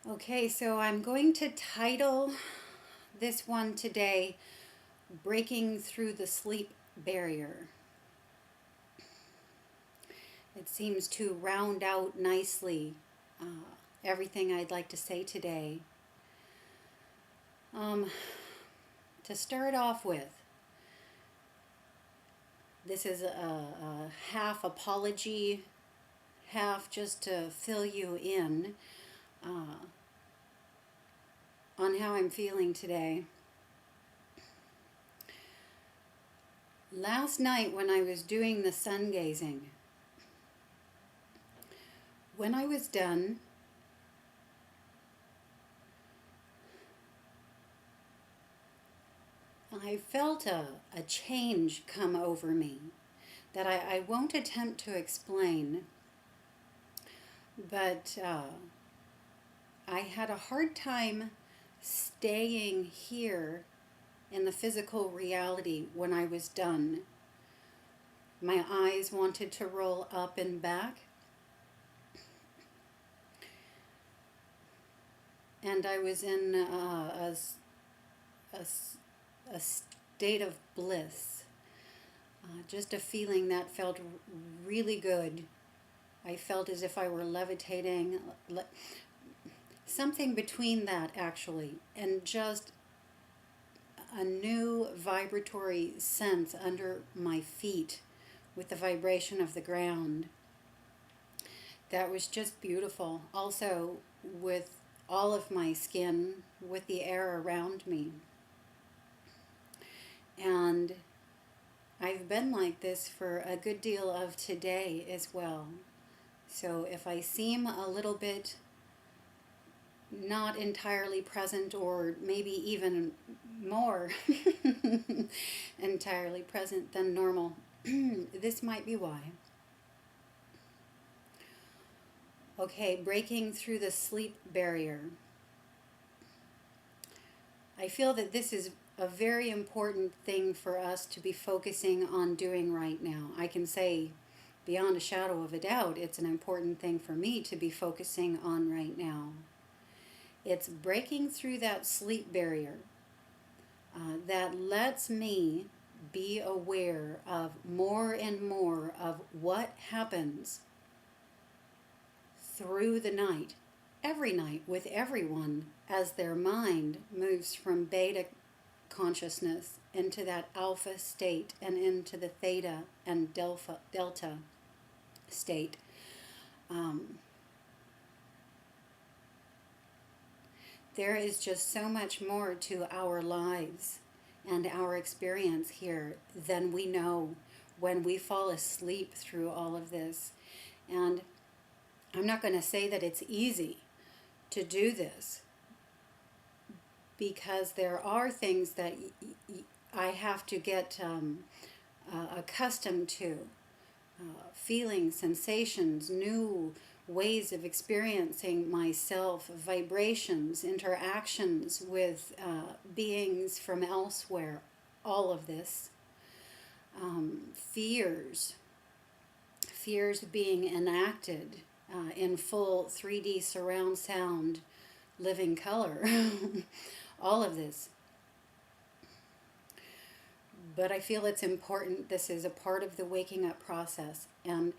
Okay, so I'm going to title this one today, Breaking Through the Sleep Barrier. It seems to round out nicely everything I'd like to say today. To start off with, this is a half apology, half just to fill you in on how I'm feeling today. Last night when I was doing the sun gazing, when I was done, I felt a change come over me that I won't attempt to explain, but I had a hard time staying here in the physical reality when I was done. My eyes wanted to roll up and back, and I was in a state of bliss, just a feeling that felt really good. I felt as if I were levitating, something between that actually, and just a new vibratory sense under my feet with the vibration of the ground. That was just beautiful. Also with all of my skin, with the air around me. And I've been like this for a good deal of today as well. So if I seem a little bit not entirely present, or maybe even more entirely present than normal, this might be why. Okay, breaking through the sleep barrier. I feel that this is a very important thing for us to be focusing on doing right now. I can say beyond a shadow of a doubt, it's an important thing for me to be focusing on right now. It's breaking through that sleep barrier that lets me be aware of more and more of what happens through the night, every night with everyone, as their mind moves from beta consciousness into that alpha state and into the theta and delta state. There is just so much more to our lives and our experience here than we know when we fall asleep through all of this. And I'm not going to say that it's easy to do this, because there are things that I have to get accustomed to, feelings, sensations, new ways of experiencing myself, vibrations, interactions with beings from elsewhere, all of this. Fears being enacted in full 3D surround sound, living color, all of this. But I feel it's important. This is a part of the waking up process, and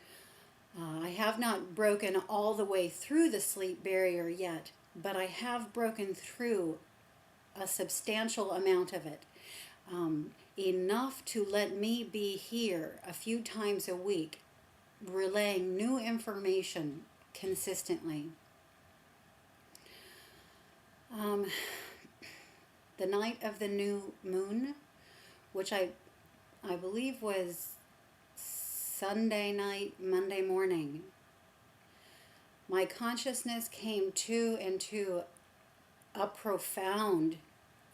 I have not broken all the way through the sleep barrier yet, but I have broken through a substantial amount of it. Enough to let me be here a few times a week, relaying new information consistently. The night of the new moon, which I believe was Sunday night, Monday morning, my consciousness came into a profound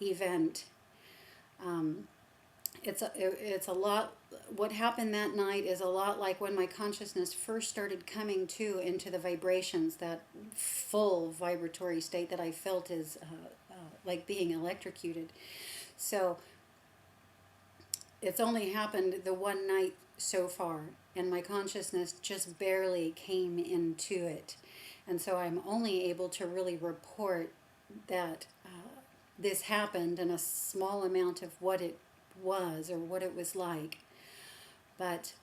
event. It's a lot. What happened that night is a lot like when my consciousness first started coming into the vibrations, that full vibratory state that I felt is like being electrocuted. So it's only happened the one night so far, and my consciousness just barely came into it. And so I'm only able to really report that this happened and a small amount of what it was or what it was like. But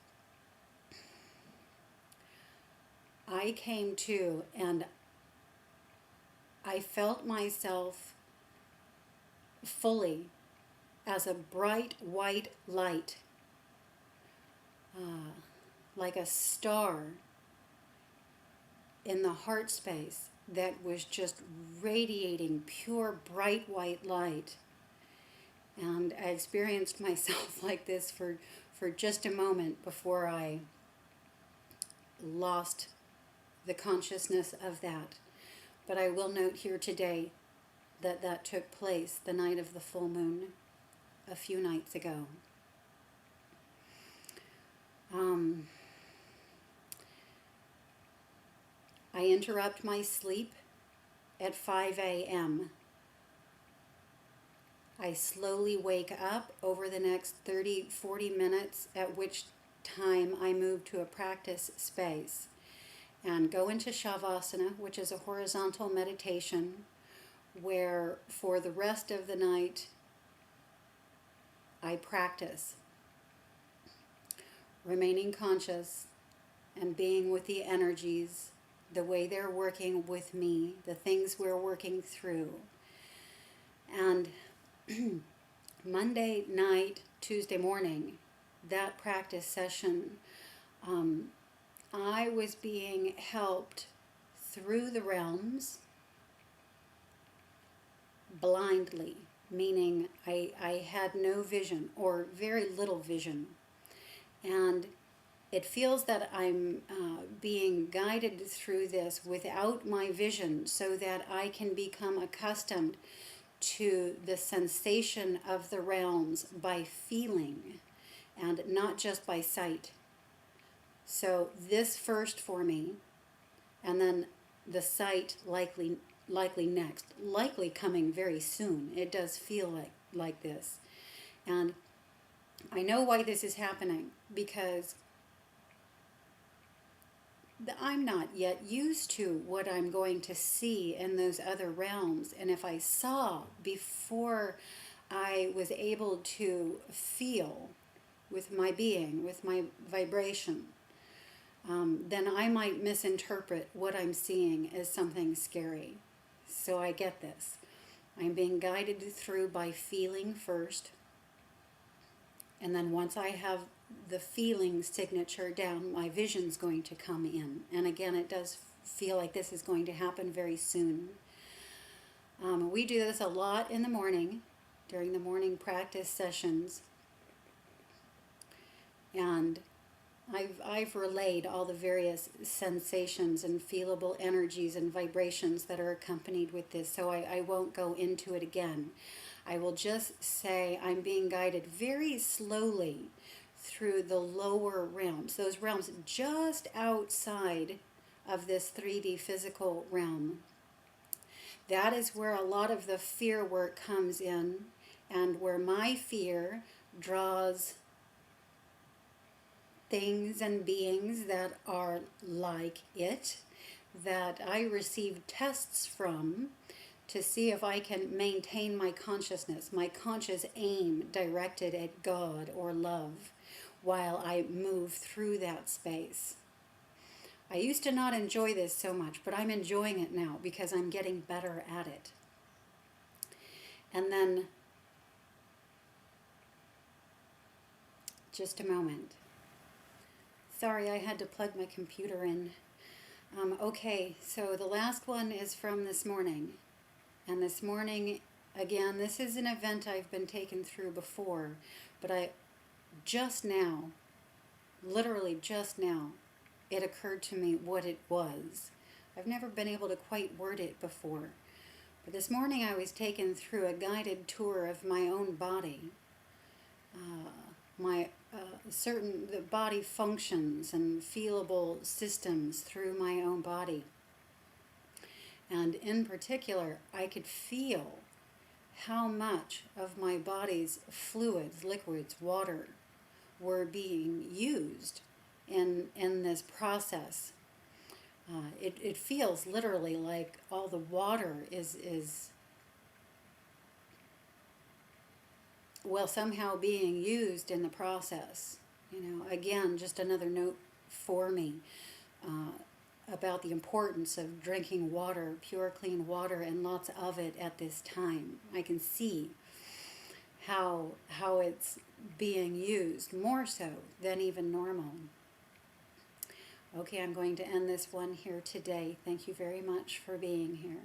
I came to, and I felt myself fully as a bright white light, like a star in the heart space that was just radiating pure bright white light. And I experienced myself like this for just a moment before I lost the consciousness of that. But I will note here today that that took place the night of the full moon a few nights ago. I interrupt my sleep at 5 a.m. I slowly wake up over the next 30-40 minutes, at which time I move to a practice space and go into Shavasana, which is a horizontal meditation, where for the rest of the night I practice remaining conscious and being with the energies, the way they're working with me, the things we're working through. And Monday night, Tuesday morning, that practice session, I was being helped through the realms blindly, meaning I had no vision or very little vision. And it feels that I'm being guided through this without my vision so that I can become accustomed to the sensation of the realms by feeling and not just by sight. So this first for me, and then the sight likely next, likely coming very soon. It does feel like this. And I know why this is happening, because I'm not yet used to what I'm going to see in those other realms. And if I saw before I was able to feel with my being, with my vibration, then I might misinterpret what I'm seeing as something scary. So I get this. I'm being guided through by feeling first. And then once I have the feeling signature down, my vision's going to come in. And again, it does feel like this is going to happen very soon. We do this a lot in the morning, during the morning practice sessions. And I've relayed all the various sensations and feelable energies and vibrations that are accompanied with this, so I won't go into it again. I will just say I'm being guided very slowly through the lower realms, those realms just outside of this 3D physical realm. That is where a lot of the fear work comes in, and where my fear draws things and beings that are like it, that I receive tests from to see if I can maintain my consciousness, my conscious aim directed at God or love while I move through that space. I used to not enjoy this so much, but I'm enjoying it now because I'm getting better at it. And then, just a moment. Sorry, I had to plug my computer in. Okay, so the last one is from this morning. And this morning, again, this is an event I've been taken through before, but just now, literally just now, it occurred to me what it was. I've never been able to quite word it before. But this morning I was taken through a guided tour of my own body. The body functions and feelable systems through my own body. And in particular, I could feel how much of my body's fluids, liquids, water, were being used in this process. It feels literally like all the water is well, somehow being used in the process. You know, again, just another note for me about the importance of drinking water, pure, clean water, and lots of it at this time. I can see how it's being used more so than even normal. Okay, I'm going to end this one here today. Thank you very much for being here.